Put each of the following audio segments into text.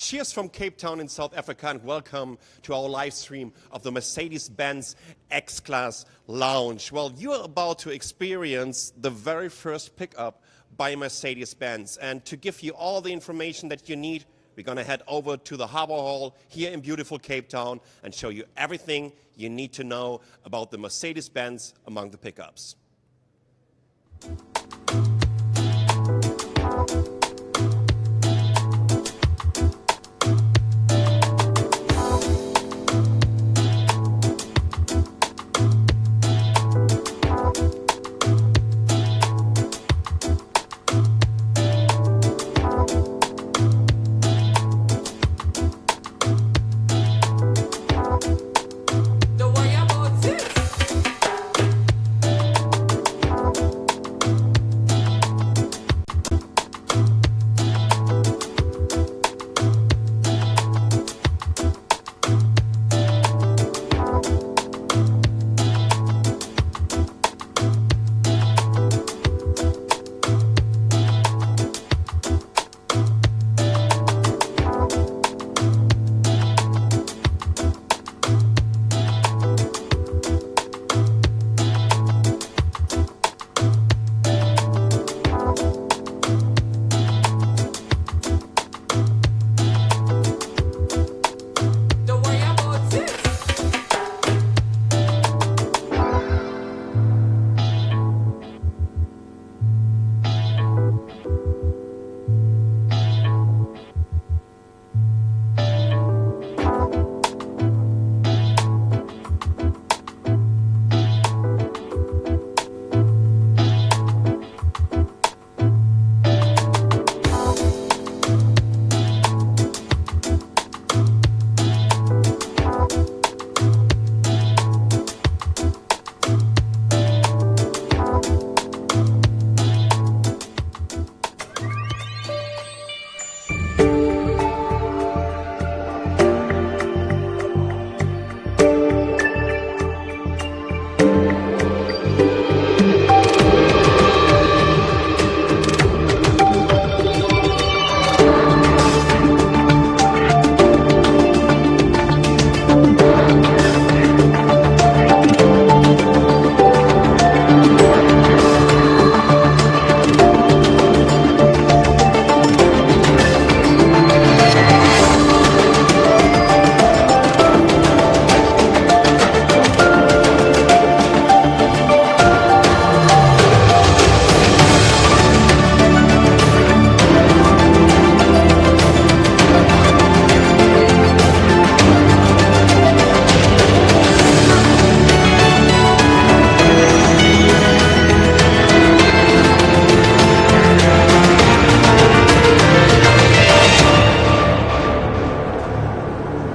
Cheers from Cape Town in South Africa and welcome to our live stream of the Mercedes-Benz X-Class launch. Well, you are about to experience the very first pickup by Mercedes-Benz. And to give you all the information that you need, we're going to head over to the Harbor Hall here in beautiful Cape Town and show you everything you need to know about the Mercedes-Benz among the pickups.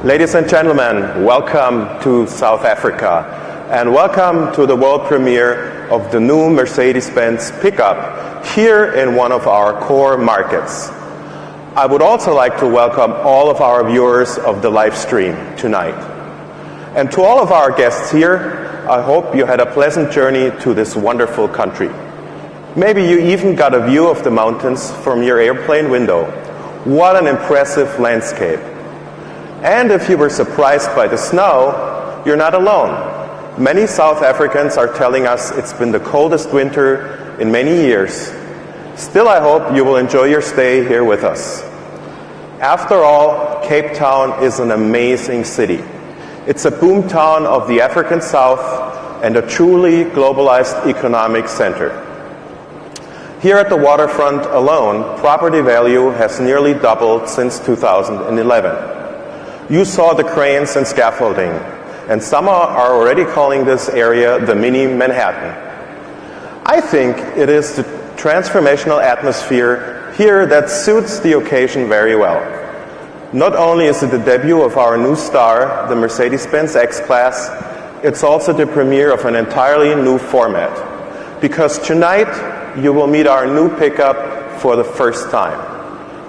Ladies and gentlemen, welcome to South Africa and welcome to the world premiere of the new Mercedes-Benz pickup here in one of our core markets. I would also like to welcome all of our viewers of the live stream tonight. And to all of our guests here, I hope you had a pleasant journey to this wonderful country. Maybe you even got a view of the mountains from your airplane window. What an impressive landscape. And if you were surprised by the snow, you're not alone. Many South Africans are telling us it's been the coldest winter in many years. Still, I hope you will enjoy your stay here with us. After all, Cape Town is an amazing city. It's a boomtown of the African South and a truly globalized economic center. Here at the waterfront alone, property value has nearly doubled since 2011. You saw the cranes and scaffolding, and some are already calling this area the mini Manhattan. I think it is the transformational atmosphere here that suits the occasion very well. Not only is it the debut of our new star, the Mercedes-Benz X-Class, it's also the premiere of an entirely new format. Because tonight, you will meet our new pickup for the first time.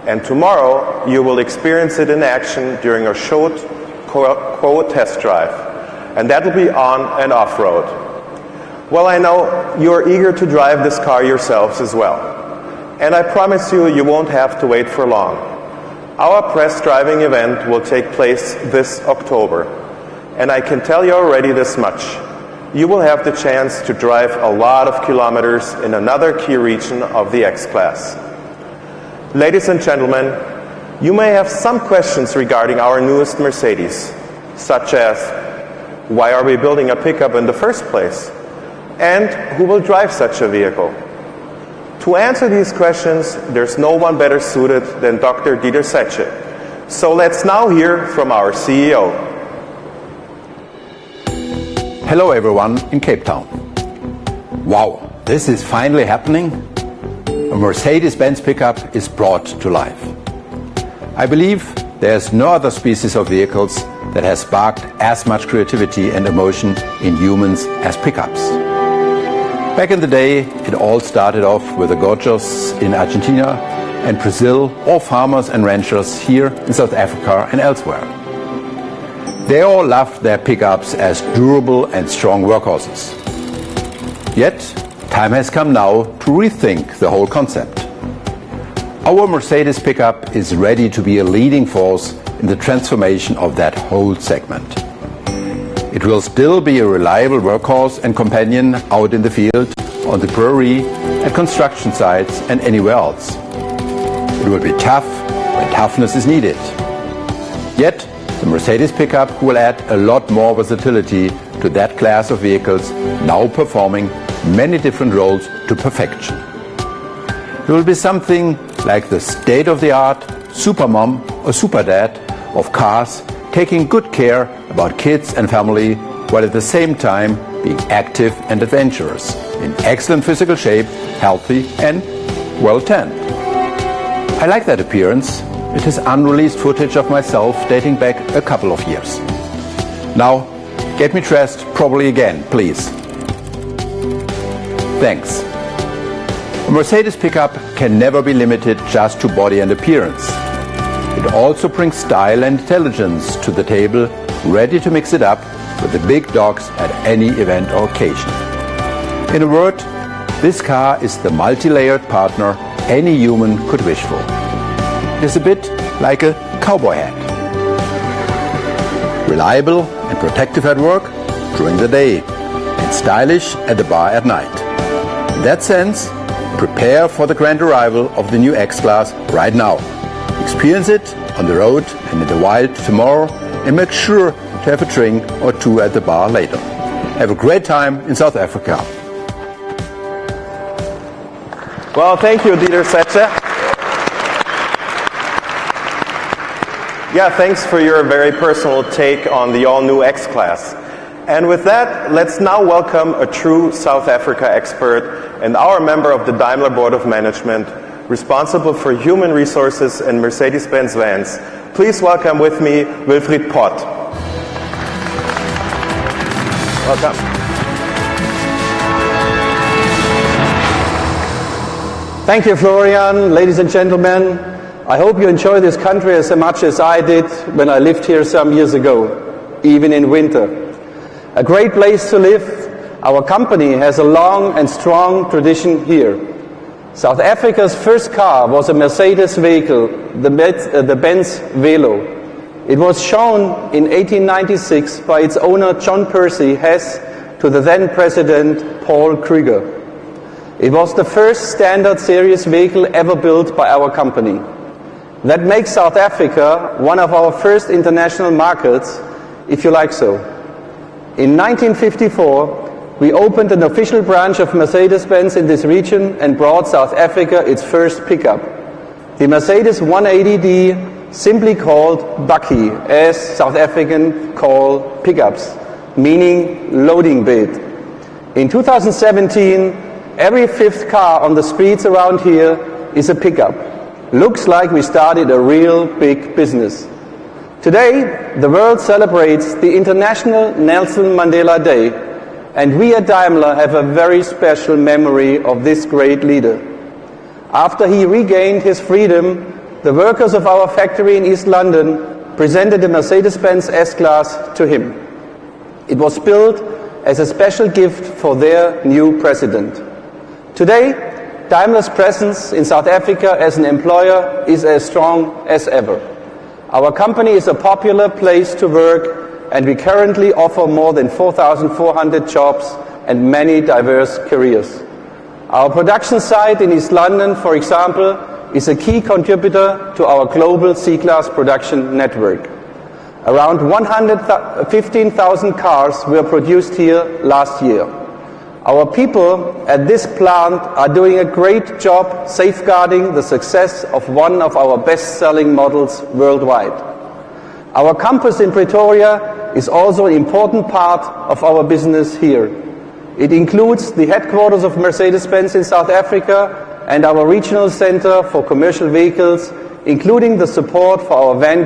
And tomorrow, you will experience it in action during a short test drive. And that will be on and off-road. Well, I know you're eager to drive this car yourselves as well. And I promise you, you won't have to wait for long. Our press driving event will take place this October. And I can tell you already this much. You will have the chance to drive a lot of kilometers in another key region of the X-Class. Ladies and gentlemen, you may have some questions regarding our newest Mercedes, such as, why are we building a pickup in the first place? And who will drive such a vehicle? To answer these questions, there's no one better suited than Dr. Dieter Zetsche. So let's now hear from our CEO. Hello everyone in Cape Town. Wow, this is finally happening. A Mercedes-Benz pickup is brought to life. I believe there's no other species of vehicles that has sparked as much creativity and emotion in humans as pickups. Back in the day, it all started off with the gauchos in Argentina and Brazil, or farmers and ranchers here in South Africa and elsewhere. They all loved their pickups as durable and strong workhorses. Yet, time has come now to rethink the whole concept. Our Mercedes pickup is ready to be a leading force in the transformation of that whole segment. It will still be a reliable workhorse and companion out in the field, on the prairie, at construction sites and anywhere else. It will be tough when toughness is needed. Yet, the Mercedes pickup will add a lot more versatility to that class of vehicles, now performing many different roles to perfection. It will be something like the state-of-the-art supermom or superdad of cars, taking good care about kids and family, while at the same time being active and adventurous, in excellent physical shape, healthy and well tanned. I like that appearance. It is unreleased footage of myself dating back a couple of years. Now, get me dressed properly again, please. Thanks. A Mercedes pickup can never be limited just to body and appearance. It also brings style and intelligence to the table, ready to mix it up with the big dogs at any event or occasion. In a word, this car is the multi-layered partner any human could wish for. It is a bit like a cowboy hat. Reliable and protective at work during the day, and stylish at the bar at night. In that sense, prepare for the grand arrival of the new X-Class right now. Experience it on the road and in the wild tomorrow, and make sure to have a drink or two at the bar later. Have a great time in South Africa. Well, thank you, Dieter Zetsche. Yeah, thanks for your very personal take on the all-new X-Class. And with that, let's now welcome a true South Africa expert and our member of the Daimler Board of Management, responsible for human resources and Mercedes-Benz vans. Please welcome with me Wilfried Pott. Welcome. Thank you, Florian. Ladies and gentlemen, I hope you enjoy this country as much as I did when I lived here some years ago, even in winter. A great place to live. Our company has a long and strong tradition here. South Africa's first car was a Mercedes vehicle, the Benz Velo. It was shown in 1896 by its owner John Percy Hess to the then President Paul Kruger. It was the first standard series vehicle ever built by our company. That makes South Africa one of our first international markets, if you like so. In 1954, we opened an official branch of Mercedes-Benz in this region and brought South Africa its first pickup, the Mercedes 180D, simply called Bakkie, as South African call pickups, meaning loading bed. In 2017, every fifth car on the streets around here is a pickup. Looks like we started a real big business. Today, the world celebrates the International Nelson Mandela Day, and we at Daimler have a very special memory of this great leader. After he regained his freedom, the workers of our factory in East London presented the Mercedes-Benz S-Class to him. It was built as a special gift for their new president. Today, Daimler's presence in South Africa as an employer is as strong as ever. Our company is a popular place to work, and we currently offer more than 4,400 jobs and many diverse careers. Our production site in East London, for example, is a key contributor to our global C-Class production network. Around 115,000 cars were produced here last year. Our people at this plant are doing a great job safeguarding the success of one of our best-selling models worldwide. Our campus in Pretoria is also an important part of our business here. It includes the headquarters of Mercedes-Benz in South Africa and our regional center for commercial vehicles, including the support for our van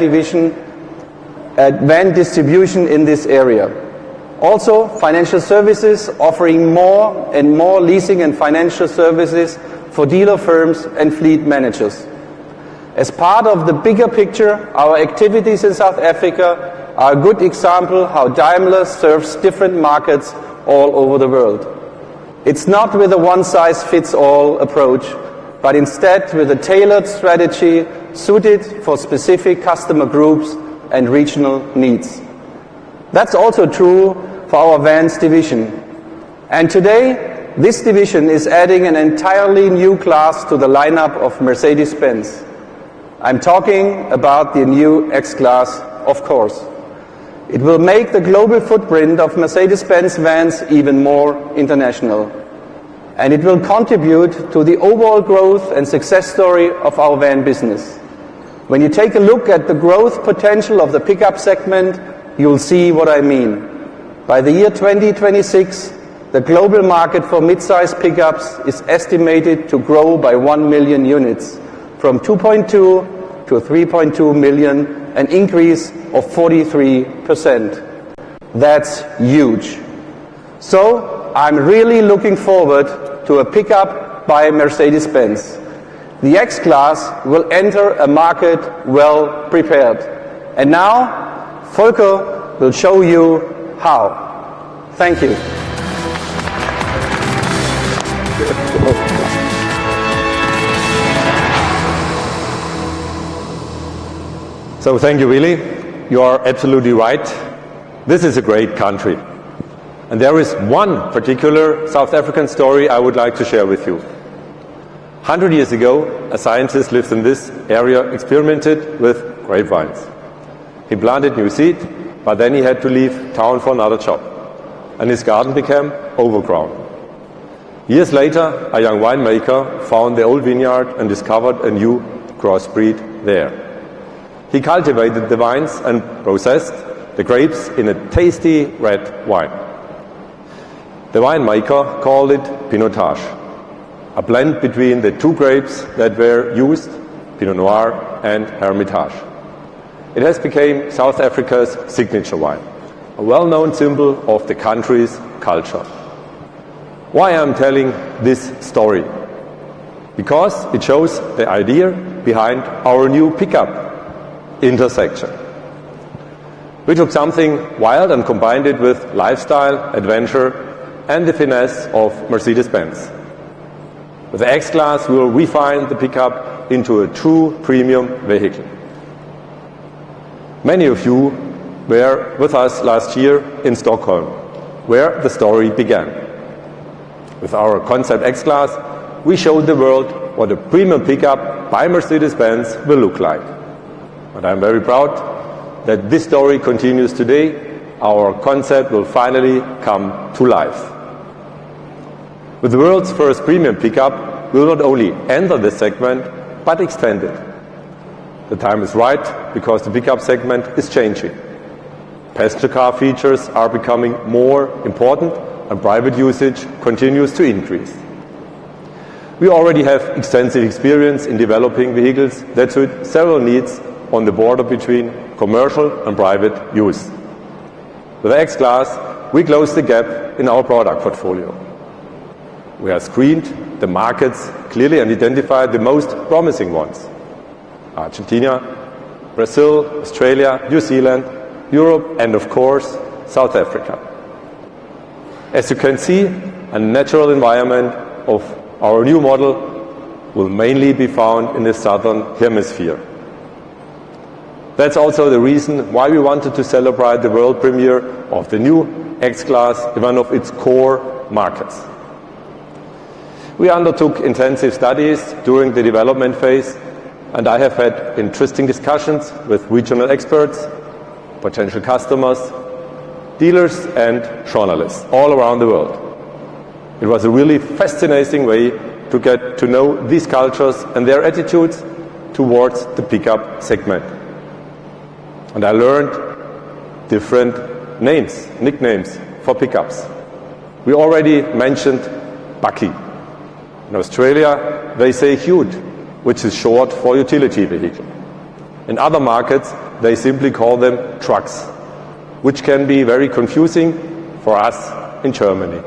distribution in this area. Also, financial services, offering more and more leasing and financial services for dealer firms and fleet managers. As part of the bigger picture, our activities in South Africa are a good example how Daimler serves different markets all over the world. It's not with a one-size-fits-all approach, but instead with a tailored strategy suited for specific customer groups and regional needs. That's also true for our vans division. And today, this division is adding an entirely new class to the lineup of Mercedes-Benz. I'm talking about the new X-Class, of course. It will make the global footprint of Mercedes-Benz vans even more international. And it will contribute to the overall growth and success story of our van business. When you take a look at the growth potential of the pickup segment, you'll see what I mean. By the year 2026, the global market for mid-size pickups is estimated to grow by 1 million units, from 2.2 to 3.2 million, an increase of 43%. That's huge. So I'm really looking forward to a pickup by Mercedes-Benz. The X-Class will enter a market well prepared. And now, Volker will show you how. Thank you. So thank you, Willy. You are absolutely right. This is a great country. And there is one particular South African story I would like to share with you. 100 years ago, a scientist lived in this area, experimented with grapevines. He planted new seed, but then he had to leave town for another job. And his garden became overgrown. Years later, a young winemaker found the old vineyard and discovered a new crossbreed there. He cultivated the vines and processed the grapes in a tasty red wine. The winemaker called it Pinotage, a blend between the two grapes that were used, Pinot Noir and Hermitage. It has become South Africa's signature wine, a well-known symbol of the country's culture. Why am I telling this story? Because it shows the idea behind our new pickup intersection. We took something wild and combined it with lifestyle, adventure, and the finesse of Mercedes-Benz. With the X-Class, we will refine the pickup into a true premium vehicle. Many of you were with us last year in Stockholm, where the story began. With our concept X-Class, we showed the world what a premium pickup by Mercedes-Benz will look like. And I'm very proud that this story continues today. Our concept will finally come to life. With the world's first premium pickup, we will not only enter this segment, but extend it. The time is right because the pickup segment is changing. Passenger car features are becoming more important and private usage continues to increase. We already have extensive experience in developing vehicles that suit several needs on the border between commercial and private use. With the X-Class, we close the gap in our product portfolio. We have screened the markets clearly and identified the most promising ones: Argentina, Brazil, Australia, New Zealand, Europe, and of course, South Africa. As you can see, a natural environment of our new model will mainly be found in the southern hemisphere. That's also the reason why we wanted to celebrate the world premiere of the new X-Class in one of its core markets. We undertook intensive studies during the development phase, and I have had interesting discussions with regional experts, potential customers, dealers and journalists all around the world. It was a really fascinating way to get to know these cultures and their attitudes towards the pickup segment. And I learned different nicknames for pickups. We already mentioned Bucky. In Australia, they say Ute, which is short for utility vehicle. In other markets, they simply call them trucks, which can be very confusing for us in Germany.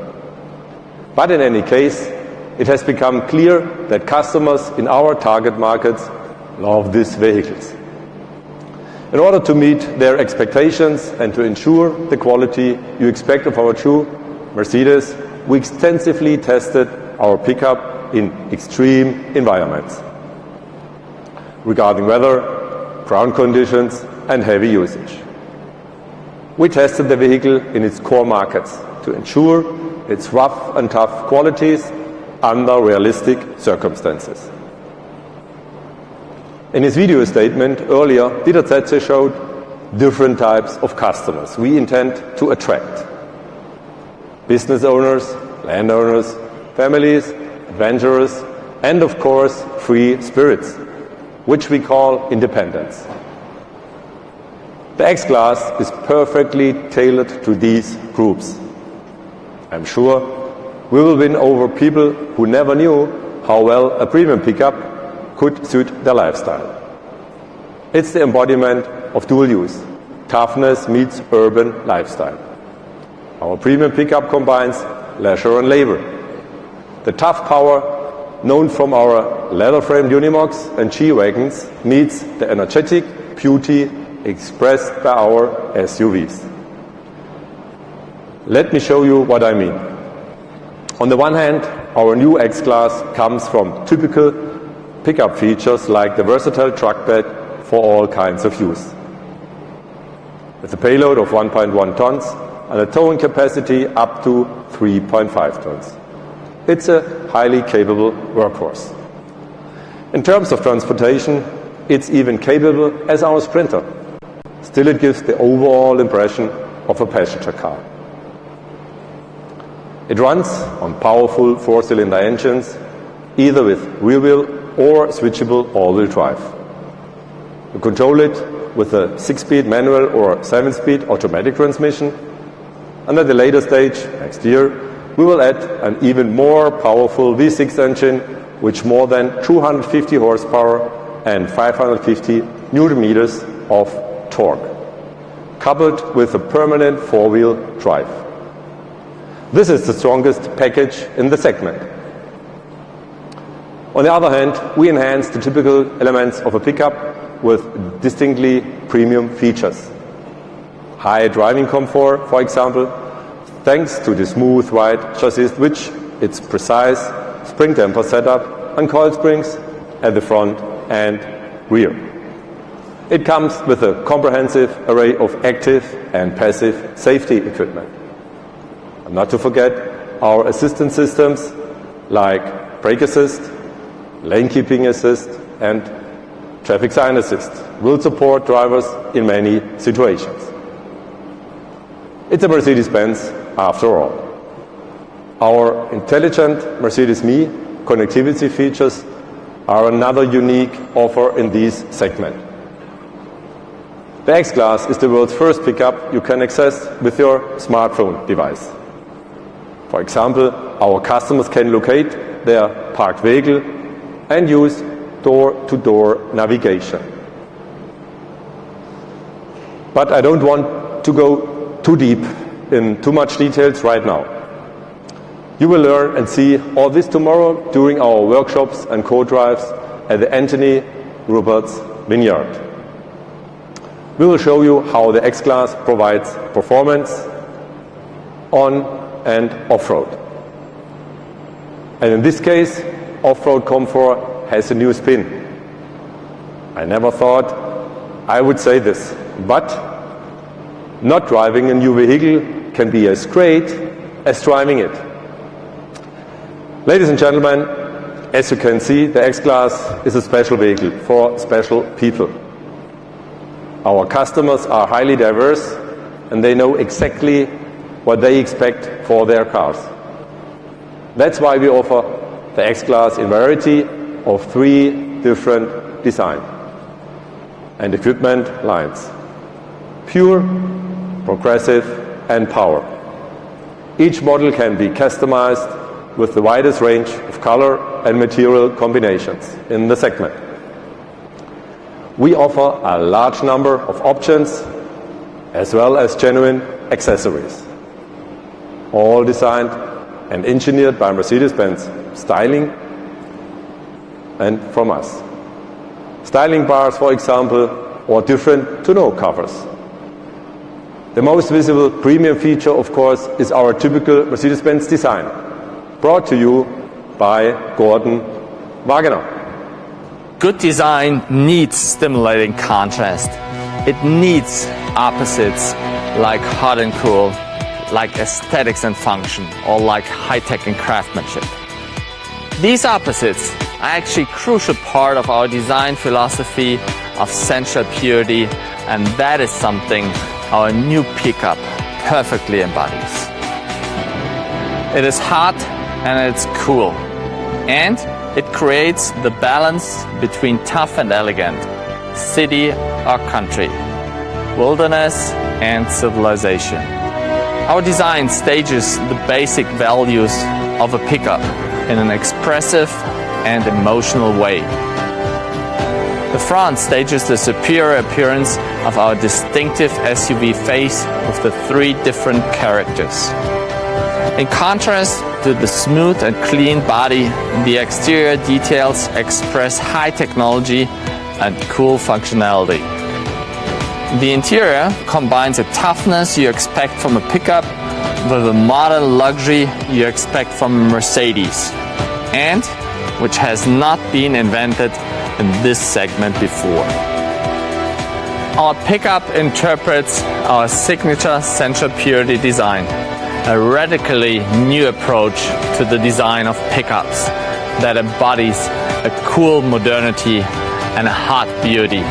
But in any case, it has become clear that customers in our target markets love these vehicles. In order to meet their expectations and to ensure the quality you expect of our true Mercedes, we extensively tested our pickup in extreme environments regarding weather, ground conditions and heavy usage. We tested the vehicle in its core markets to ensure its rough and tough qualities under realistic circumstances. In his video statement earlier, Dieter Zetze showed different types of customers we intend to attract. Business owners, landowners, families, adventurers, and of course, free spirits, which we call independents. The X-Class is perfectly tailored to these groups. I'm sure we will win over people who never knew how well a premium pickup could suit their lifestyle. It's the embodiment of dual use. Toughness meets urban lifestyle. Our premium pickup combines leisure and labor. The tough power known from our leather-framed Unimogs and G-Wagons meets the energetic beauty expressed by our SUVs. Let me show you what I mean. On the one hand, our new X-Class comes from typical pickup features like the versatile truck bed for all kinds of use. With a payload of 1.1 tons and a towing capacity up to 3.5 tons. It's a highly capable workhorse. In terms of transportation, it's even capable as our Sprinter. Still, it gives the overall impression of a passenger car. It runs on powerful four-cylinder engines, either with rear-wheel or switchable all-wheel drive. You control it with a 6-speed manual or 7-speed automatic transmission, and at the later stage, next year, we will add an even more powerful V6 engine with more than 250 horsepower and 550 newton meters of torque, coupled with a permanent four-wheel drive. This is the strongest package in the segment. On the other hand, we enhance the typical elements of a pickup with distinctly premium features. High driving comfort, for example, thanks to the smooth ride chassis which its precise spring damper setup and coil springs at the front and rear. It comes with a comprehensive array of active and passive safety equipment. And not to forget our assistance systems like brake assist, lane keeping assist and traffic sign assist will support drivers in many situations. It's a Mercedes-Benz after all. Our intelligent Mercedes Me connectivity features are another unique offer in this segment. The X-Class is the world's first pickup you can access with your smartphone device. For example, our customers can locate their parked vehicle and use door-to-door navigation. But I don't want to go too deep in too much details right now. You will learn and see all this tomorrow during our workshops and co-drives at the Anthony Roberts Vineyard. We will show you how the X-Class provides performance on and off-road. And in this case, off-road comfort has a new spin. I never thought I would say this, but not driving a new vehicle can be as great as driving it. Ladies and gentlemen, as you can see, the X-Class is a special vehicle for special people. Our customers are highly diverse and they know exactly what they expect for their cars. That's why we offer the X-Class in variety of 3 different design and equipment lines: pure, progressive and power. Each model can be customized with the widest range of color and material combinations in the segment. We offer a large number of options as well as genuine accessories, all designed and engineered by Mercedes-Benz Styling and from us. Styling bars, for example, or different tonneau covers. The most visible premium feature, of course, is our typical Mercedes-Benz design, brought to you by Gordon Wagener. Good design needs stimulating contrast. It needs opposites like hot and cool, like aesthetics and function, or like high-tech and craftsmanship. These opposites are actually a crucial part of our design philosophy of sensual purity, and that is something our new pickup perfectly embodies. It is hot and it's cool, and it creates the balance between tough and elegant, city or country, wilderness and civilization. Our design stages the basic values of a pickup in an expressive and emotional way. The front stages the superior appearance of our distinctive SUV face with the 3 different characters. In contrast to the smooth and clean body, the exterior details express high technology and cool functionality. The interior combines a toughness you expect from a pickup with a modern luxury you expect from a Mercedes, and which has not been invented in this segment before. Our pickup interprets our signature sensual purity design, a radically new approach to the design of pickups that embodies a cool modernity and a hot beauty.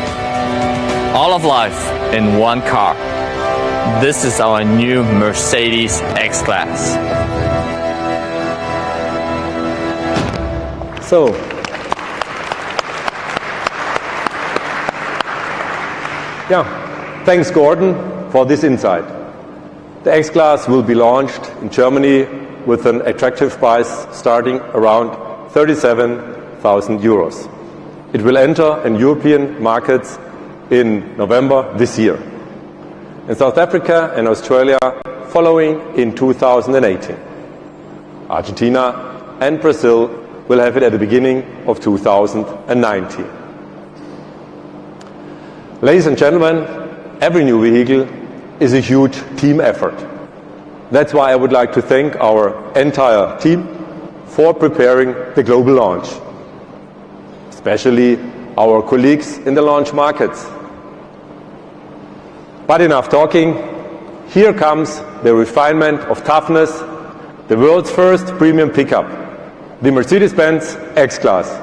All of life in one car. This is our new Mercedes X-Class. So, thanks Gordon for this insight. The X-Class will be launched in Germany with an attractive price starting around 37,000 euros. It will enter in European markets in November this year. In South Africa and Australia following in 2018. Argentina and Brazil will have it at the beginning of 2019. Ladies and gentlemen, every new vehicle is a huge team effort. That's why I would like to thank our entire team for preparing the global launch, especially our colleagues in the launch markets. But enough talking. Here comes the refinement of toughness, the world's first premium pickup, the Mercedes-Benz X-Class.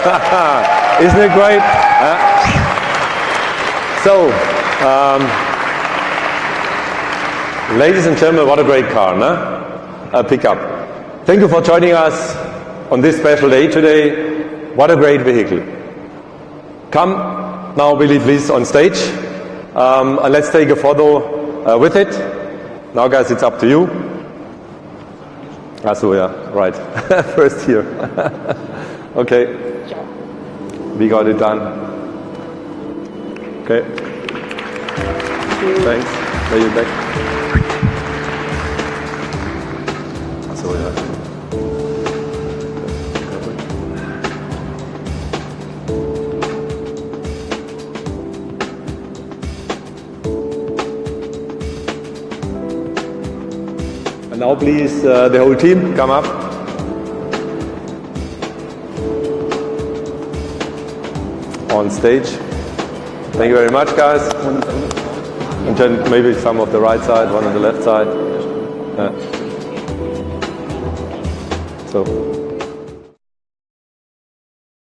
Isn't it great? So, ladies and gentlemen, what a great car, no? A pickup. Thank you for joining us on this special day today. What a great vehicle. Come now, Billy, please, on stage. And let's take a photo with it. Now, guys, it's up to you. So, yeah, right. First here. Okay. We got it done. Okay. Thanks. Are you back? So, yeah. And now, please, the whole team, come up. On stage. Thank you very much, guys. And then maybe some of the right side, one on the left side. Yeah. So.